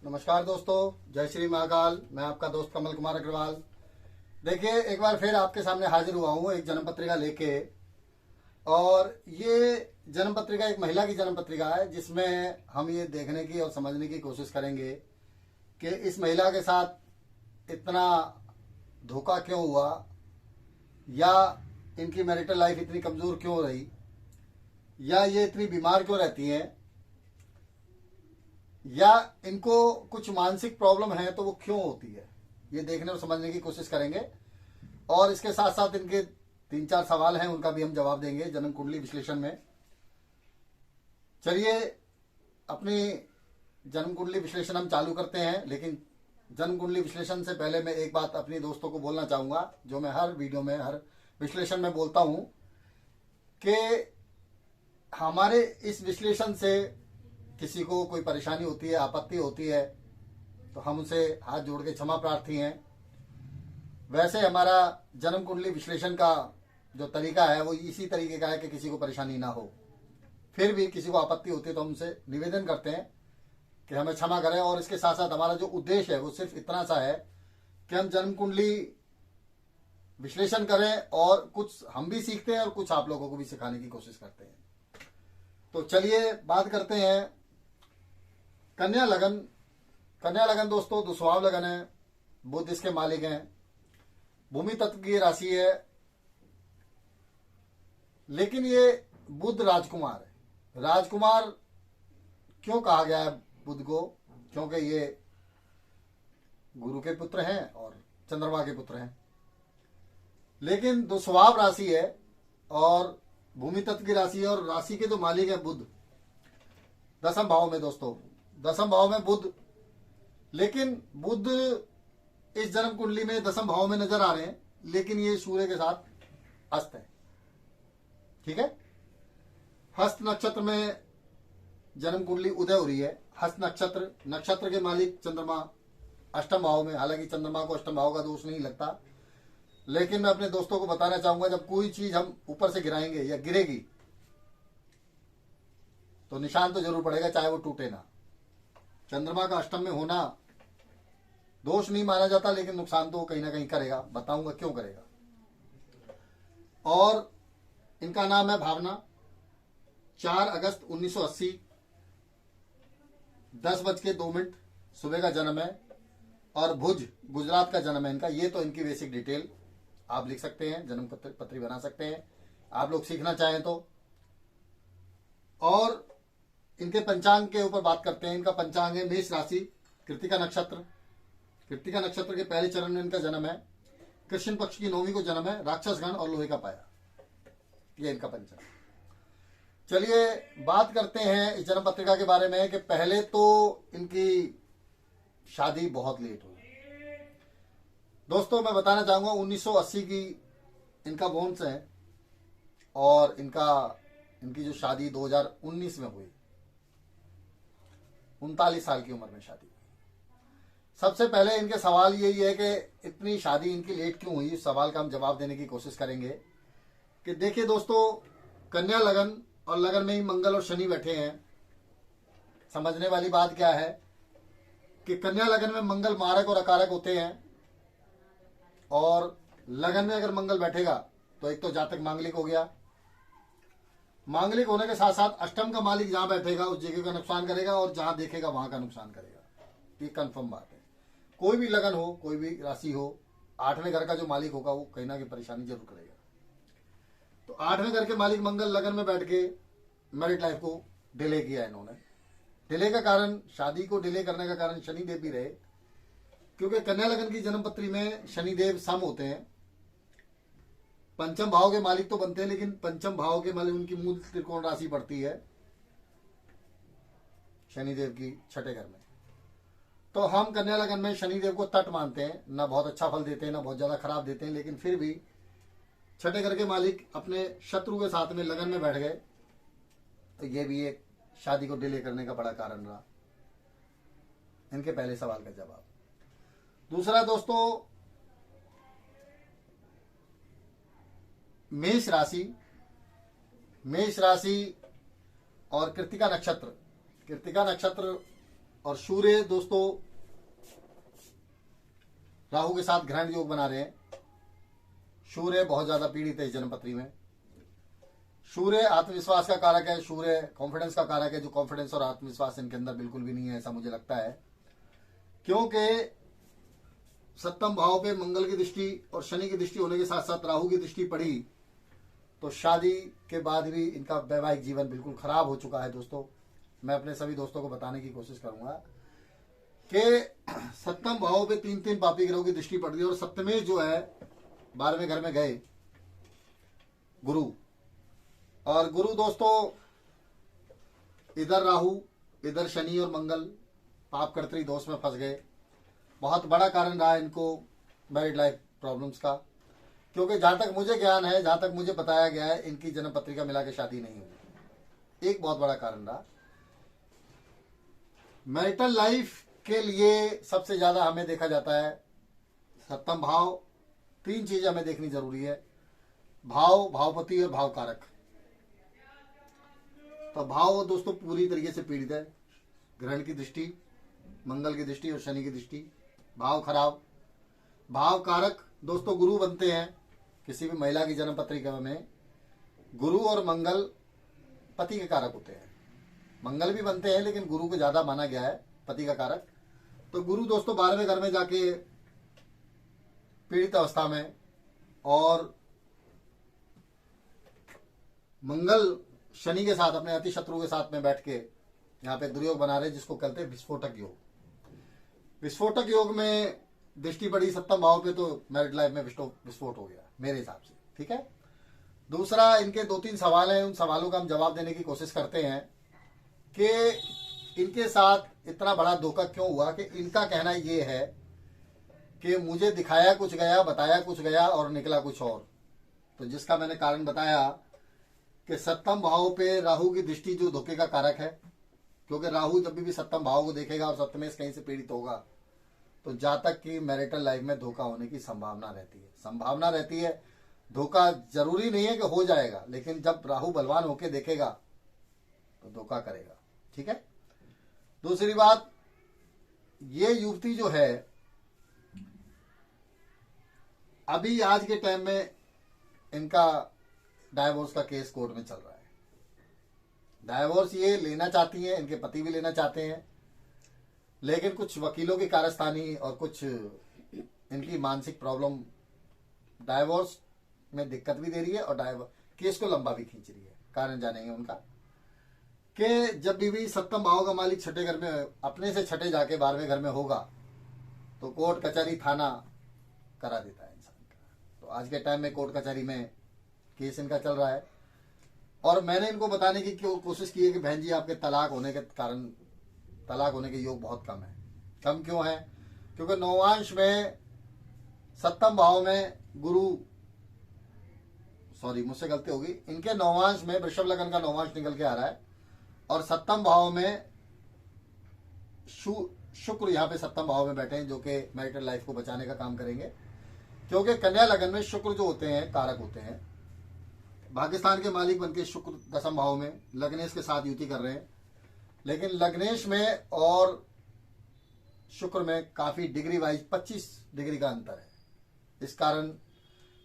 नमस्कार दोस्तों, जय श्री महाकाल। मैं आपका दोस्त कमल कुमार अग्रवाल। देखिए, एक बार फिर आपके सामने हाजिर हुआ हूँ एक जन्म पत्रिका लेके। और ये जन्म पत्रिका एक महिला की जन्म पत्रिका है, जिसमें हम ये देखने की और समझने की कोशिश करेंगे कि इस महिला के साथ इतना धोखा क्यों हुआ, या इनकी मैरिटल लाइफ इतनी कमजोर क्यों रही, या ये इतनी बीमार क्यों रहती हैं, या इनको कुछ मानसिक प्रॉब्लम है तो वो क्यों होती है। ये देखने और समझने की कोशिश करेंगे। और इसके साथ साथ इनके 3-4 सवाल हैं, उनका भी हम जवाब देंगे जन्म कुंडली विश्लेषण में। चलिए, अपनी जन्म कुंडली विश्लेषण हम चालू करते हैं। लेकिन जन्म कुंडली विश्लेषण से पहले मैं एक बात अपनी दोस्तों को बोलना चाहूंगा, जो मैं हर वीडियो में, हर विश्लेषण में बोलता हूं, कि हमारे इस विश्लेषण से किसी को कोई परेशानी होती है, आपत्ति होती है, तो हम उनसे हाथ जोड़ के क्षमा प्रार्थी हैं। वैसे हमारा जन्म कुंडली विश्लेषण का जो तरीका है वो इसी तरीके का है कि किसी को परेशानी ना हो। फिर भी किसी को आपत्ति होती है तो हम उनसे निवेदन करते हैं कि हमें क्षमा करें। और इसके साथ साथ हमारा जो उद्देश्य है वो सिर्फ इतना सा है कि हम जन्म कुंडली विश्लेषण करें, और कुछ हम भी सीखते हैं और कुछ आप लोगों को भी सिखाने की कोशिश करते हैं। तो चलिए बात करते हैं कन्या लगन। कन्या लगन दोस्तों दुस्वाव लगन है, बुध इसके मालिक हैं, भूमि तत्व की राशि है। लेकिन ये बुध राजकुमार है। राजकुमार क्यों कहा गया है बुध को? क्योंकि ये गुरु के पुत्र हैं और चंद्रमा के पुत्र हैं। लेकिन दुस्वाव राशि है और भूमि तत्व की राशि है, और राशि के जो मालिक है बुध, दसम भाव में दोस्तों, दसम भाव में बुध। लेकिन बुध इस जन्म कुंडली में दसम भाव में नजर आ रहे हैं, लेकिन ये सूर्य के साथ हस्त है। ठीक है, हस्त नक्षत्र में जन्म कुंडली उदय हो रही है। हस्त नक्षत्र, नक्षत्र के मालिक चंद्रमा अष्टम भाव में। हालांकि चंद्रमा को अष्टम भाव का दोष नहीं लगता, लेकिन मैं अपने दोस्तों को बताना चाहूंगा, जब कोई चीज हम ऊपर से गिराएंगे या गिरेगी तो निशान तो जरूर पड़ेगा, चाहे वो टूटे ना। चंद्रमा का अष्टम में होना दोष नहीं माना जाता, लेकिन नुकसान तो कहीं ना कहीं करेगा। बताऊंगा क्यों करेगा। और इनका नाम है भावना। 4 अगस्त 1980 10:02 सुबह का जन्म है, और भुज गुजरात का जन्म है इनका। ये तो इनकी बेसिक डिटेल आप लिख सकते हैं, जन्म पत्री बना सकते हैं आप लोग सीखना चाहें तो। और इनके पंचांग के ऊपर बात करते हैं। इनका पंचांग है मेष राशि, कृतिका नक्षत्र। कृतिका नक्षत्र के पहले चरण में इनका जन्म है। कृष्ण पक्ष की 9वीं को जन्म है। राक्षस गण और लोहे का पाया, ये इनका पंचांग। चलिए बात करते हैं इस जन्म पत्रिका के बारे में कि पहले तो इनकी शादी बहुत लेट हुई। दोस्तों मैं बताना चाहूंगा 1980 की इनका वंश है, और इनकी जो शादी 2019 में हुई, 39 साल की उम्र में शादी हुई। सबसे पहले इनके सवाल यही है कि इतनी शादी इनकी लेट क्यों हुई। इस सवाल का हम जवाब देने की कोशिश करेंगे। कि देखिए दोस्तों, कन्या लगन, और लगन में ही मंगल और शनि बैठे हैं। समझने वाली बात क्या है कि कन्या लगन में मंगल मारक और अकारक होते हैं, और लगन में अगर मंगल बैठेगा तो एक तो जातक मांगलिक हो गया। मांगलिक होने के साथ साथ अष्टम का मालिक जहां बैठेगा उस जगह का नुकसान करेगा, और जहां देखेगा वहां का नुकसान करेगा। ये कंफर्म बात है। कोई भी लगन हो, कोई भी राशि हो, 8वें घर का जो मालिक होगा वो कहीं ना कहीं परेशानी जरूर करेगा। तो 8वें घर के मालिक मंगल लगन में बैठ के मैरिड लाइफ को डिले किया इन्होंने। डिले का कारण, शादी को डिले करने का कारण शनिदेव भी रहे, क्योंकि कन्या लगन की जन्म पत्री में शनिदेव सम होते हैं। पंचम भाव के मालिक तो बनते हैं, लेकिन पंचम भाव के मालिक उनकी मूल त्रिकोण राशि पड़ती है शनिदेव की 6ठे घर में। तो हम कन्या लगन में शनिदेव को तट मानते हैं, ना बहुत अच्छा फल देते हैं ना बहुत ज्यादा खराब देते हैं, लेकिन फिर भी 6ठे घर के मालिक अपने शत्रु के साथ में लगन में बैठ गए, तो ये भी एक शादी को डिले करने का बड़ा कारण रहा। इनके पहले सवाल का जवाब। दूसरा दोस्तों, मेष राशि, मेष राशि और कृतिका नक्षत्र। कृतिका नक्षत्र और सूर्य दोस्तों राहु के साथ ग्रहण योग बना रहे हैं। सूर्य बहुत ज्यादा पीड़ित है इस जन्मपत्री में। सूर्य आत्मविश्वास का कारक है, सूर्य कॉन्फिडेंस का कारक है, जो कॉन्फिडेंस और आत्मविश्वास इनके अंदर बिल्कुल भी नहीं है, ऐसा मुझे लगता है। क्योंकि सप्तम भाव पे मंगल की दृष्टि और शनि की दृष्टि होने के साथ साथ राहु की दृष्टि पड़ी, तो शादी के बाद भी इनका वैवाहिक जीवन बिल्कुल खराब हो चुका है। दोस्तों मैं अपने सभी दोस्तों को बताने की कोशिश करूंगा कि सप्तम भाव पे तीन तीन पापी ग्रहों की दृष्टि पड़ रही है और सप्तमेश जो है 12वें घर में गए गुरु, और गुरु दोस्तों इधर राहु इधर शनि और मंगल पाप कर्तरी दोष में फंस गए। बहुत बड़ा कारण रहा इनको मैरिड लाइफ प्रॉब्लम्स का, क्योंकि जहां तक मुझे ज्ञान है, जहां तक मुझे बताया गया है, इनकी जन्म पत्रिका मिला के शादी नहीं हुई। एक बहुत बड़ा कारण रहा। मैरिटल लाइफ के लिए सबसे ज्यादा हमें देखा जाता है सप्तम भाव। तीन चीजें हमें देखनी जरूरी है, भाव, भावपति और भाव कारक। तो भाव दोस्तों पूरी तरीके से पीड़ित है, ग्रहण की दृष्टि, मंगल की दृष्टि और शनि की दृष्टि, भाव खराब। भाव कारक दोस्तों गुरु बनते हैं किसी भी महिला की जन्म पत्रिका में। गुरु और मंगल पति के कारक होते हैं, मंगल भी बनते हैं लेकिन गुरु को ज्यादा माना गया है पति का कारक। तो गुरु दोस्तों 12वें घर में जाके पीड़ित अवस्था में, और मंगल शनि के साथ अपने अति शत्रु के साथ में बैठ के यहाँ पे दुर्योग बना रहे, जिसको कहते हैं विस्फोटक योग। विस्फोटक योग में दृष्टि पड़ी सप्तम भाव पे, तो मैरिड लाइफ में विस्फोट हो गया मेरे हिसाब से। ठीक है। दूसरा, इनके 2-3 सवाल हैं, उन सवालों का हम जवाब देने की कोशिश करते हैं कि इनके साथ इतना बड़ा धोखा क्यों हुआ। कि इनका कहना ये है कि मुझे दिखाया कुछ गया, बताया कुछ गया और निकला कुछ और। तो जिसका मैंने कारण बताया कि सप्तम भाव पे राहु की दृष्टि जो धोखे का कारक है, क्योंकि राहु जब भी सप्तम भाव को देखेगा और सप्तमेश कहीं से पीड़ित होगा, तो जातक की मैरिटल लाइफ में धोखा होने की संभावना रहती है। धोखा जरूरी नहीं है कि हो जाएगा, लेकिन जब राहु बलवान होके देखेगा तो धोखा करेगा। ठीक है। दूसरी बात, ये युवती जो है अभी आज के टाइम में इनका डाइवोर्स का केस कोर्ट में चल रहा है। डाइवोर्स ये लेना चाहती हैं, इनके पति भी लेना चाहते हैं, लेकिन कुछ वकीलों की कारस्तानी और कुछ इनकी मानसिक प्रॉब्लम डाइवोर्स में दिक्कत भी दे रही है और केस को लंबा भी खींच रही है। कारण जानेंगे उनका कि जब भी सप्तम भाव का मालिक छठे घर में, अपने से छठे जाके 12वें घर में होगा, तो कोर्ट कचहरी थाना करा देता है इंसान का। तो आज के टाइम में कोर्ट कचहरी में केस इनका चल रहा है। और मैंने इनको बताने की कोशिश की है कि बहन जी आपके तलाक होने के कारण, तलाक होने के योग बहुत कम है। कम क्यों है? क्योंकि नौवांश में सप्तम भाव में गुरु, सॉरी मुझसे गलती होगी, इनके नौवांश में वृषभ लग्न का नौवांश निकल के आ रहा है और सप्तम भाव में शुक्र यहाँ पे सप्तम भाव में बैठे हैं, जो कि मैरिटल लाइफ को बचाने का काम करेंगे। क्योंकि कन्या लग्न में शुक्र जो होते हैं कारक होते हैं, पाकिस्तान के मालिक बनके शुक्र दशम भाव में लग्नेश के साथ युति कर रहे हैं, लेकिन लग्नेश में और शुक्र में काफी डिग्री वाइज 25 डिग्री का अंतर है। इस कारण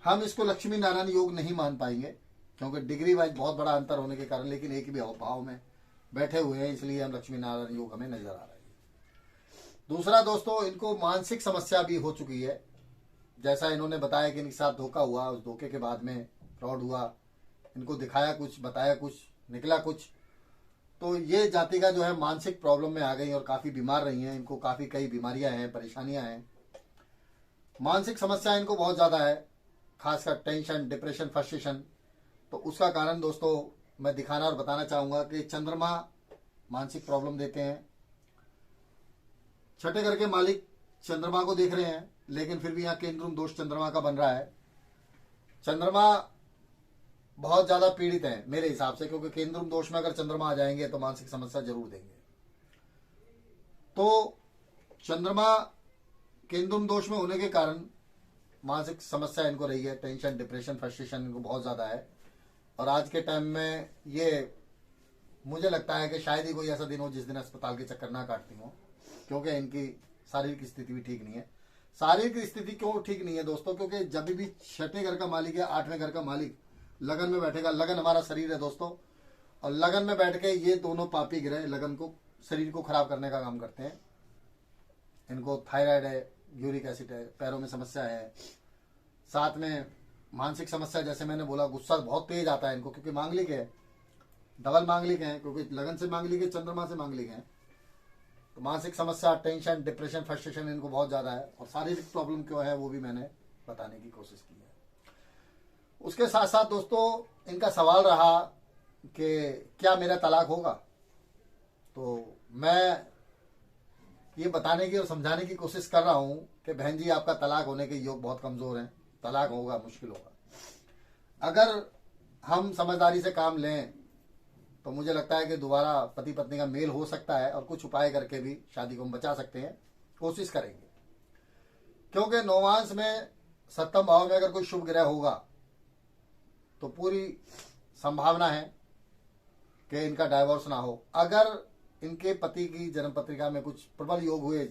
हम इसको लक्ष्मी नारायण योग नहीं मान पाएंगे, क्योंकि डिग्री वाइज बहुत बड़ा अंतर होने के कारण, लेकिन एक ही भाव में बैठे हुए हैं, इसलिए हम लक्ष्मी नारायण योग हमें नजर आ रहा है। दूसरा दोस्तों, इनको मानसिक समस्या भी हो चुकी है। जैसा इन्होंने बताया कि इनके साथ धोखा हुआ, उस धोखे के बाद में फ्रॉड हुआ, इनको दिखाया कुछ, बताया कुछ, निकला कुछ। तो ये जाति का जो है मानसिक प्रॉब्लम में आ गई और काफी बीमार रही हैं। इनको काफी कई बीमारियां हैं, परेशानियां हैं, मानसिक समस्या इनको बहुत ज्यादा है, खासकर टेंशन, डिप्रेशन, फ्रस्ट्रेशन। तो उसका कारण दोस्तों मैं दिखाना और बताना चाहूंगा कि चंद्रमा मानसिक प्रॉब्लम देते हैं। छठे घर के मालिक चंद्रमा को देख रहे हैं, लेकिन फिर भी यहाँ केंद्रुम दोष चंद्रमा का बन रहा है। चंद्रमा बहुत ज्यादा पीड़ित है मेरे हिसाब से, क्योंकि केंद्रुम दोष में अगर चंद्रमा आ जाएंगे तो मानसिक समस्या जरूर देंगे। तो चंद्रमा केंद्रुम दोष में होने के कारण मानसिक समस्या इनको रही है, टेंशन, डिप्रेशन, फ्रस्ट्रेशन इनको बहुत ज्यादा है। और आज के टाइम में ये मुझे लगता है कि शायद ही कोई ऐसा दिन हो जिस दिन अस्पताल के चक्कर ना काटती हो। क्योंकि इनकी शारीरिक स्थिति भी ठीक नहीं है। शारीरिक स्थिति क्यों ठीक नहीं है दोस्तों? क्योंकि जब भी छठे घर का मालिक या आठवें घर का मालिक लगन में बैठेगा, लगन हमारा शरीर है दोस्तों, और लगन में बैठ के ये दोनों पापी ग्रह लगन को, शरीर को खराब करने का काम करते हैं। इनको थायराइड है, यूरिक एसिड है, पैरों में समस्या है, साथ में मानसिक समस्या, जैसे मैंने बोला गुस्सा बहुत तेज आता है इनको, क्योंकि मांगलिक है, डबल मांगलिक है, क्योंकि लगन से मांगलिक है, चंद्रमा से मांगलिक है। तो मानसिक समस्या, टेंशन, डिप्रेशन, फ्रस्ट्रेशन इनको बहुत ज्यादा है। और शारीरिक प्रॉब्लम क्यों है वो भी मैंने बताने की कोशिश की है। उसके साथ साथ दोस्तों इनका सवाल रहा कि क्या मेरा तलाक होगा, तो मैं ये बताने की और समझाने की कोशिश कर रहा हूं कि बहन जी आपका तलाक होने के योग बहुत कमजोर हैं, तलाक होगा, मुश्किल होगा। अगर हम समझदारी से काम लें तो मुझे लगता है कि दोबारा पति पत्नी का मेल हो सकता है, और कुछ उपाय करके भी शादी को हम बचा सकते हैं, कोशिश करेंगे। क्योंकि नौवांश में सप्तम भाव में अगर कोई शुभ ग्रह होगा तो पूरी संभावना है कि इनका डाइवोर्स ना हो। अगर इनके पति की जन्म पत्रिका में कुछ प्रबल योग हुए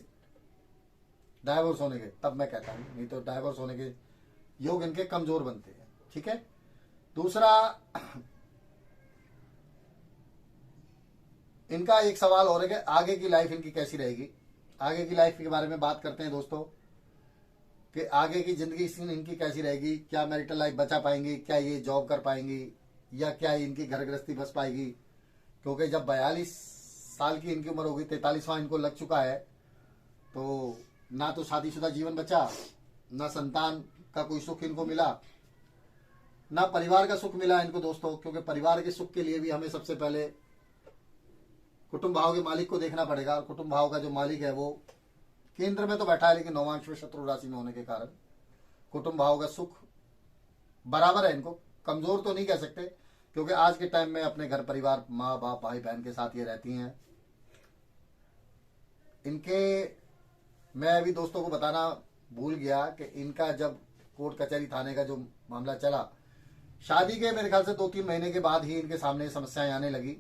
डाइवोर्स होने के, तब मैं कहता हूं, नहीं तो डाइवोर्स होने के योग इनके कमजोर बनते हैं। ठीक है। दूसरा, इनका एक सवाल और है कि आगे की लाइफ इनकी कैसी रहेगी। आगे की लाइफ के बारे में बात करते हैं दोस्तों, कि आगे की जिंदगी इनकी कैसी रहेगी, क्या मैरिटल लाइफ बचा पाएंगी, क्या ये जॉब कर पाएंगी, या क्या इनकी घर गृहस्थी बच पाएगी। क्योंकि जब 42 साल की इनकी उम्र होगी, 43वां इनको लग चुका है, तो ना तो शादीशुदा जीवन बचा, ना संतान का कोई सुख इनको मिला, ना परिवार का सुख मिला इनको दोस्तों। क्योंकि परिवार के सुख के लिए भी हमें सबसे पहले कुटुंब भाव के मालिक को देखना पड़ेगा। और कुटुंब भाव का जो मालिक है वो केंद्र में तो बैठा है, लेकिन नौवांश में शत्रु राशि में होने के कारण कुटुंब भाव का सुख बराबर है, इनको कमजोर तो नहीं कह सकते। क्योंकि आज के टाइम में अपने घर परिवार, माँ बाप, भाई बहन के साथ ये रहती हैं। इनके, मैं अभी दोस्तों को बताना भूल गया कि इनका जब कोर्ट कचहरी थाने का जो मामला चला, शादी के मेरे ख्याल से 2-3 महीने के बाद ही इनके सामने समस्याएं आने लगी।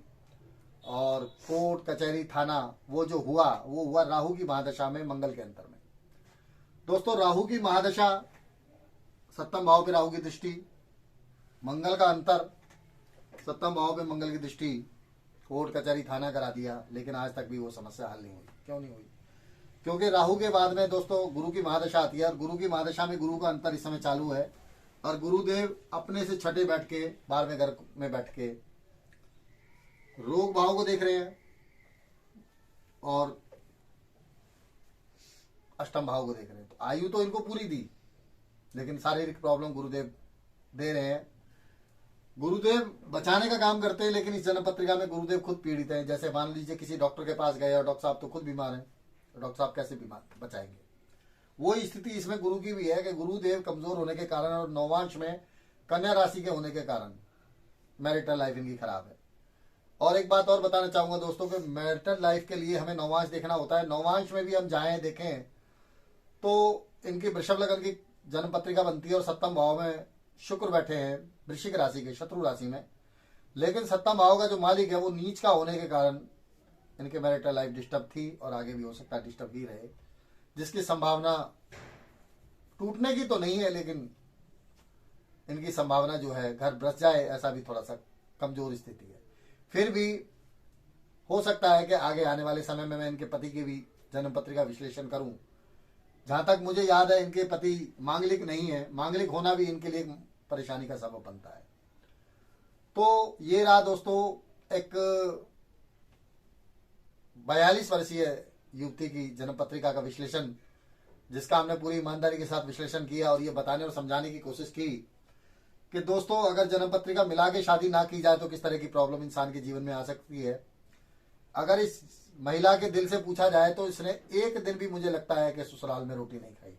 और कोर्ट कचहरी थाना वो जो हुआ, वो हुआ राहु की महादशा में, मंगल के अंतर में। दोस्तों राहु की महादशा, सप्तम भाव पे राहु की दृष्टि, मंगल का अंतर, सप्तम भाव पे मंगल की दृष्टि, कोर्ट कचहरी थाना करा दिया, लेकिन आज तक भी वो समस्या हल नहीं हुई। क्यों नहीं हुई? क्योंकि राहु के बाद में दोस्तों गुरु की महादशा आती है, और गुरु की महादशा में गुरु का अंतर इस समय चालू है, और गुरुदेव अपने से छठे बैठ के, 12वें घर में बैठ के रोग भाव को देख रहे हैं और अष्टम भाव को देख रहे हैं। तो आयु तो इनको पूरी दी, लेकिन शारीरिक प्रॉब्लम गुरुदेव दे रहे हैं। गुरुदेव बचाने का काम करते हैं, लेकिन इस जन्म पत्रिका में गुरुदेव खुद पीड़ित हैं। जैसे मान लीजिए किसी डॉक्टर के पास गए और डॉक्टर साहब तो खुद बीमार हैं, तो डॉक्टर साहब कैसे बीमार बचाएंगे? वो स्थिति इसमें गुरु की भी है कि गुरुदेव कमजोर होने के कारण और नौवांश में कन्या राशि के होने के कारण मैरिटल लाइफ इनकी खराब है। और एक बात और बताना चाहूंगा दोस्तों कि मैरिटल लाइफ के लिए हमें नौवांश देखना होता है। नौवांश में भी हम जाएं देखें तो इनकी वृषभ लगन की जन्म पत्रिका बनती है, और सप्तम भाव में शुक्र बैठे हैं वृश्चिक राशि के, शत्रु राशि में। लेकिन सप्तम भाव का जो मालिक है वो नीच का होने के कारण इनके मैरिटल लाइफ डिस्टर्ब थी, और आगे भी हो सकता है डिस्टर्ब ही रहे, जिसकी संभावना टूटने की तो नहीं है, लेकिन इनकी संभावना जो है घर बस जाए, ऐसा भी थोड़ा सा कमजोर स्थिति है। फिर भी हो सकता है कि आगे आने वाले समय में मैं इनके पति की भी जन्म पत्रिका विश्लेषण करूं। जहां तक मुझे याद है इनके पति मांगलिक नहीं है, मांगलिक होना भी इनके लिए परेशानी का सबब बनता है। तो ये रहा दोस्तों एक 42 वर्षीय युवती की जन्म पत्रिका का विश्लेषण, जिसका हमने पूरी ईमानदारी के साथ विश्लेषण किया और ये बताने और समझाने की कोशिश की कि दोस्तों अगर जन्म पत्रिका मिला के शादी ना की जाए तो किस तरह की प्रॉब्लम इंसान के जीवन में आ सकती है। अगर इस महिला के दिल से पूछा जाए तो इसने एक दिन भी, मुझे लगता है कि ससुराल में रोटी नहीं खाई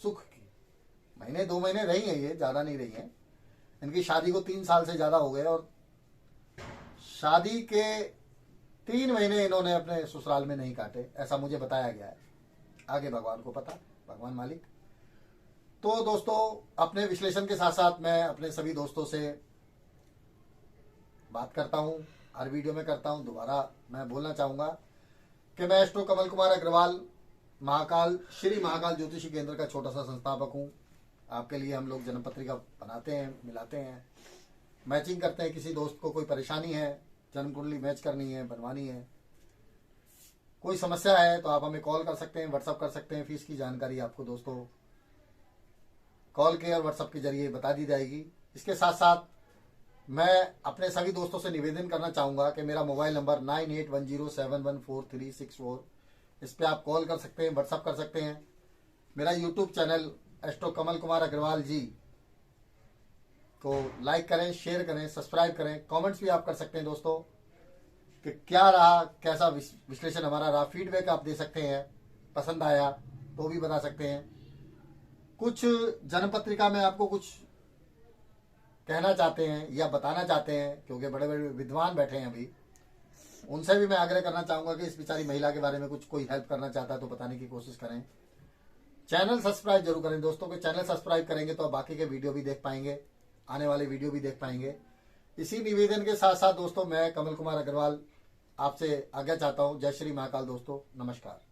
सुख की। महीने 2 महीने रही है, ये ज्यादा नहीं रही है। इनकी शादी को 3 साल से ज्यादा हो गए, और शादी के 3 महीने इन्होंने अपने ससुराल में नहीं काटे, ऐसा मुझे बताया गया है। आगे भगवान को पता, भगवान मालिक। तो दोस्तों अपने विश्लेषण के साथ साथ मैं अपने सभी दोस्तों से बात करता हूं, हर वीडियो में करता हूं। दोबारा मैं बोलना चाहूंगा कि मैं एस्ट्रो कमल कुमार अग्रवाल महाकाल श्री महाकाल ज्योतिषी केंद्र का छोटा सा संस्थापक हूँ। आपके लिए हम लोग जन्म पत्रिका बनाते हैं, मिलाते हैं, मैचिंग करते हैं। किसी दोस्त को कोई परेशानी है, जन्म कुंडली मैच करनी है, बनवानी है, कोई समस्या है, तो आप हमें कॉल कर सकते हैं, व्हाट्सअप कर सकते हैं। फीस की जानकारी आपको दोस्तों कॉल के और व्हाट्सअप के जरिए बता दी जाएगी। इसके साथ साथ मैं अपने सभी दोस्तों से निवेदन करना चाहूंगा कि मेरा मोबाइल नंबर 9810714364, इस पे आप कॉल कर सकते हैं, व्हाट्सअप कर सकते हैं। मेरा YouTube channel astro Kamal Kumar Agarwal जी को लाइक करें, शेयर करें, सब्सक्राइब करें। कमेंट्स भी आप कर सकते हैं दोस्तों कि क्या रहा, कैसा विश्लेषण हमारा रहा, फीडबैक आप दे सकते हैं। पसंद आया तो भी बता सकते हैं। कुछ जन्म पत्रिका में आपको कुछ कहना चाहते हैं या बताना चाहते हैं, क्योंकि बड़े बड़े विद्वान बैठे हैं अभी, उनसे भी मैं आग्रह करना चाहूंगा कि इस बेचारी महिला के बारे में कुछ कोई हेल्प करना चाहता है तो बताने की कोशिश करें। चैनल सब्सक्राइब जरूर करें दोस्तों, के चैनल सब्सक्राइब करेंगे तो आप बाकी के वीडियो भी देख पाएंगे, आने वाले वीडियो भी देख पाएंगे। इसी निवेदन के साथ साथ दोस्तों मैं कमल कुमार अग्रवाल आपसे आज्ञा चाहता हूं। जय श्री महाकाल दोस्तों, नमस्कार।